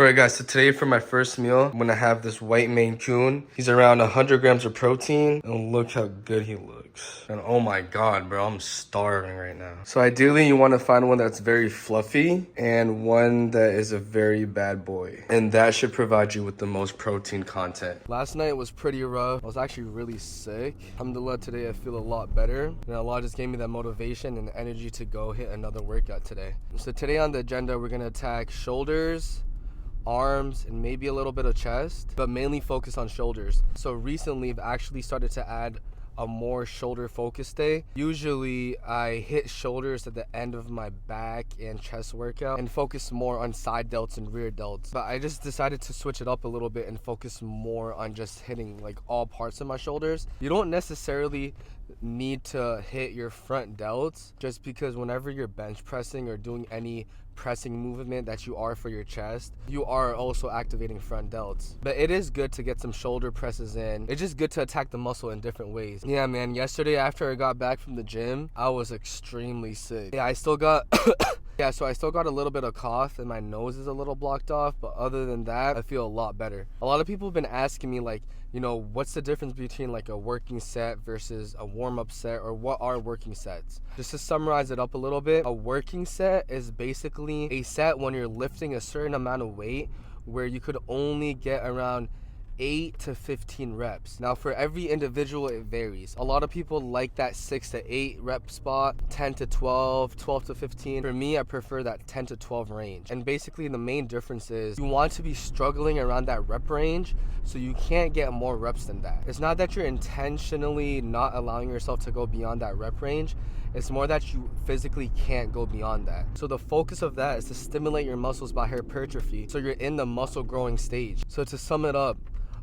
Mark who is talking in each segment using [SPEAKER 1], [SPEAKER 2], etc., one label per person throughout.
[SPEAKER 1] Alright guys, so today for my first meal, I'm gonna have this white Maine Coon. He's around 100 grams of protein, and look how good he looks. And oh my god, bro, I'm starving right now. So ideally, you wanna find one that's very fluffy and one that is a very bad boy. And that should provide you with the most protein content. Last night was pretty rough. I was actually really sick. Alhamdulillah, today I feel a lot better. And Allah just gave me that motivation and energy to go hit another workout today. So today on the agenda, we're gonna attack shoulders, arms, and maybe a little bit of chest, but mainly focus on shoulders. So recently I've actually started to add a more shoulder focus day. Usually I hit shoulders at the end of my back and chest workout and focus more on side delts and rear delts, but I just decided to switch it up a little bit and focus more on just hitting like all parts of my shoulders. You don't necessarily need to hit your front delts, just because whenever you're bench pressing or doing any pressing movement that you are for your chest, you are also activating front delts. But it is good to get some shoulder presses in. It's just good to attack the muscle in different ways. Yeah, man, yesterday after I got back from the gym, I was extremely sick. Yeah, I still got yeah, so I still got a little bit of cough and my nose is a little blocked off, but other than that, I feel a lot better. A lot of people have been asking me, like, you know, what's the difference between like a working set versus a warm-up set, or what are working sets? Just to summarize it up a little bit, a working set is basically a set when you're lifting a certain amount of weight where you could only get around 8 to 15 reps. Now for every individual it varies. A lot of people like that 6 to 8 rep spot, 10 to 12, 12 to 15. For me, I prefer that 10 to 12 range. And basically the main difference is you want to be struggling around that rep range, so you can't get more reps than that. It's not that you're intentionally not allowing yourself to go beyond that rep range. It's more that you physically can't go beyond that. So the focus of that is to stimulate your muscles by hypertrophy, so you're in the muscle growing stage. So to sum it up,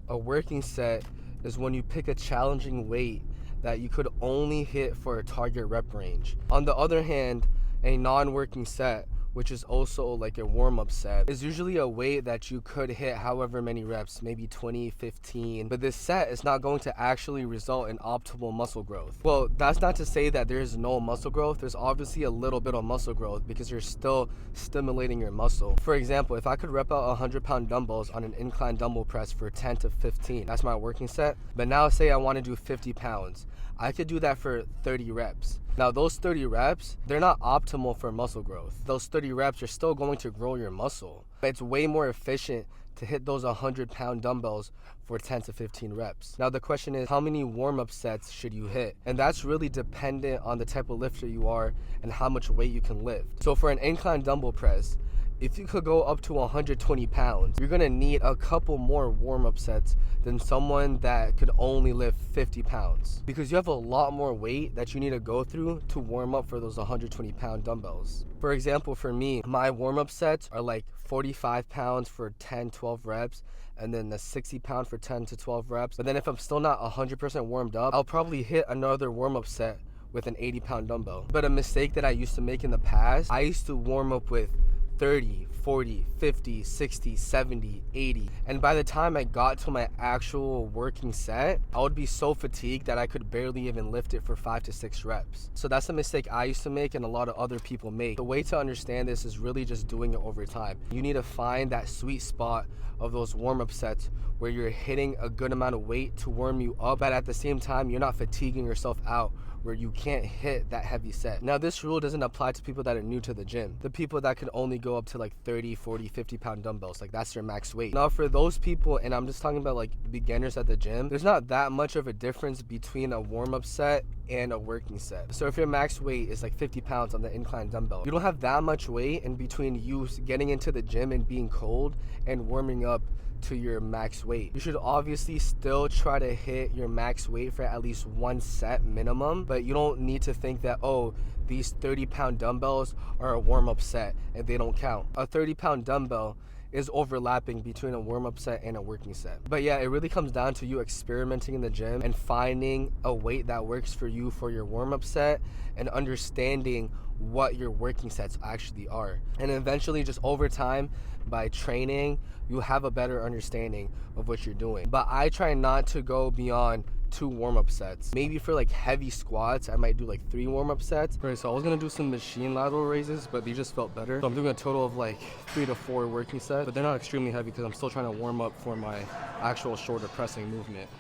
[SPEAKER 1] a working set is when you pick a challenging weight that you could only hit for a target rep range. On the other hand, a non-working set, which is also like a warm-up set, is usually a weight that you could hit however many reps, maybe 20, 15, but this set is not going to actually result in optimal muscle growth. Well, that's not to say that there's no muscle growth. There's obviously a little bit of muscle growth because you're still stimulating your muscle. For example, if I could rep out 100-pound dumbbells on an incline dumbbell press for 10 to 15, that's my working set. But now say I want to do 50 pounds. I could do that for 30 reps. Now those 30 reps, they're not optimal for muscle growth. Those 30 reps are still going to grow your muscle, but it's way more efficient to hit those 100-pound dumbbells for 10 to 15 reps. Now the question is, how many warm-up sets should you hit? And that's really dependent on the type of lifter you are and how much weight you can lift. So for an incline dumbbell press, if you could go up to 120 pounds, you're gonna need a couple more warm-up sets than someone that could only lift 50 pounds. Because you have a lot more weight that you need to go through to warm up for those 120-pound dumbbells. For example, for me, my warm-up sets are like 45 pounds for 10, 12 reps, and then the 60 pound for 10 to 12 reps. But then if I'm still not 100% warmed up, I'll probably hit another warm-up set with an 80-pound dumbbell. But a mistake that I used to make in the past, I used to warm up with 30, 40, 50, 60, 70, 80. And by the time I got to my actual working set, I would be so fatigued that I could barely even lift it for 5 to 6 reps. So that's a mistake I used to make and a lot of other people make. The way to understand this is really just doing it over time. You need to find that sweet spot of those warm-up sets where you're hitting a good amount of weight to warm you up, but at the same time, you're not fatiguing yourself out where you can't hit that heavy set. Now this rule doesn't apply to people that are new to the gym. The people that could only go up to like 30, 40, 50-pound dumbbells, like that's your max weight. Now for those people, and I'm just talking about like beginners at the gym, there's not that much of a difference between a warm-up set and a working set. So if your max weight is like 50 pounds on the incline dumbbell, you don't have that much weight in between you getting into the gym and being cold and warming up to your max weight. You should obviously still try to hit your max weight for at least one set minimum, but you don't need to think that, oh, these 30-pound dumbbells are a warm-up set and they don't count. A 30-pound dumbbell is overlapping between a warm-up set and a working set. But yeah, it really comes down to you experimenting in the gym and finding a weight that works for you for your warm-up set and understanding what your working sets actually are. And eventually, just over time, by training, you have a better understanding of what you're doing. But I try not to go beyond 2 warm-up sets. Maybe for like heavy squats, I might do like 3 warm-up sets. All right, so I was gonna do some machine lateral raises, but they just felt better. So I'm doing a total of like 3 to 4 working sets, but they're not extremely heavy because I'm still trying to warm up for my actual shoulder pressing movement.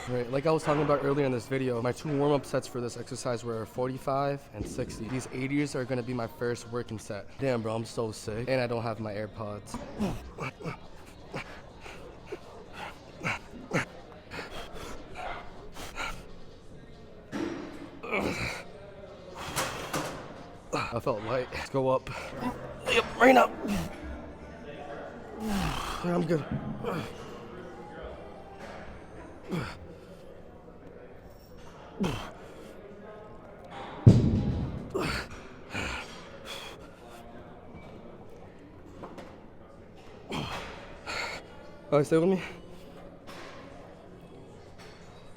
[SPEAKER 1] Right, like I was talking about earlier in this video, my 2 warm-up sets for this exercise were 45 and 60. These 80s are gonna be my first working set. Damn, bro, I'm so sick. And I don't have my AirPods. I felt light. Let's go up. Yep, right now. Yeah, I'm good. All right, stay with me.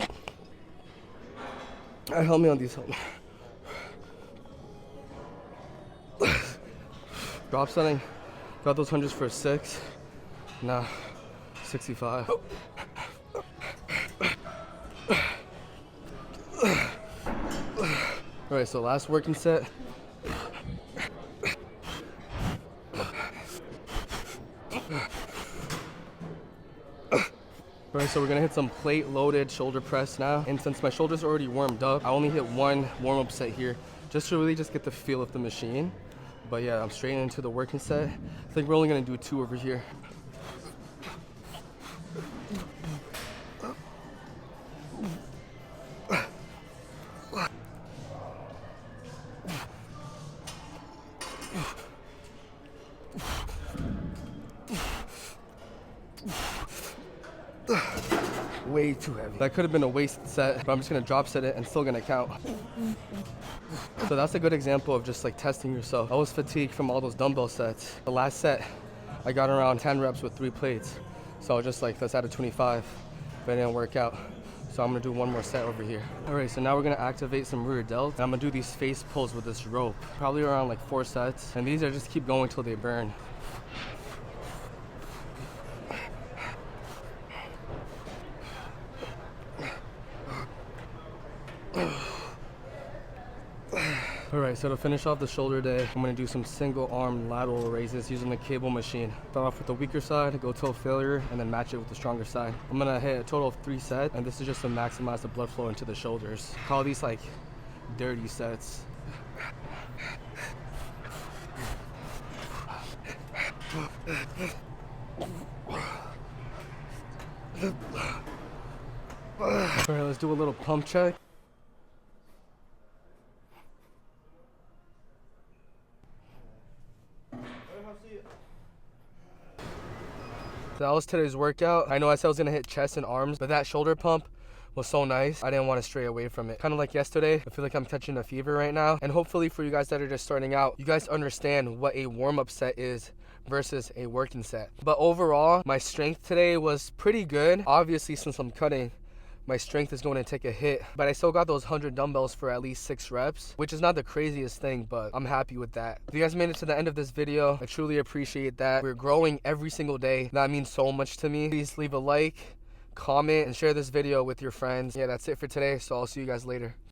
[SPEAKER 1] All right, help me on these. Help me. Drop setting. Got those hundreds for 6. Nah, 65. All right, so last working set. All right, so we're gonna hit some plate loaded shoulder press now. And since my shoulders are already warmed up, I only hit 1 warm-up set here just to really just get the feel of the machine. But yeah, I'm straight into the working set. I think we're only gonna do 2 over here. Way too heavy. That could have been a wasted set, but I'm just gonna drop set it and still gonna count. So that's a good example of just like testing yourself. I was fatigued from all those dumbbell sets. The last set, I got around 10 reps with 3 plates. So I was just like, let's add a 25, but it didn't work out. So I'm gonna do 1 more set over here. All right, so now we're gonna activate some rear delts. And I'm gonna do these face pulls with this rope, probably around like 4 sets. And these are just keep going till they burn. All right, so to finish off the shoulder day, I'm gonna do some single arm lateral raises using the cable machine. Start off with the weaker side, go till failure, and then match it with the stronger side. I'm gonna hit a total of 3 sets, and this is just to maximize the blood flow into the shoulders. Call these like dirty sets. All right, let's do a little pump check. So that was today's workout. I know I said I was gonna hit chest and arms, but that shoulder pump was so nice. I didn't want to stray away from it. Kind of like yesterday, I feel like I'm catching a fever right now. And hopefully for you guys that are just starting out, you guys understand what a warm-up set is versus a working set. But overall, my strength today was pretty good. Obviously, since I'm cutting, my strength is going to take a hit, but I still got those 100 dumbbells for at least 6 reps, which is not the craziest thing, but I'm happy with that. If you guys made it to the end of this video, I truly appreciate that. We're growing every single day. That means so much to me. Please leave a like, comment, and share this video with your friends. Yeah, that's it for today, so I'll see you guys later.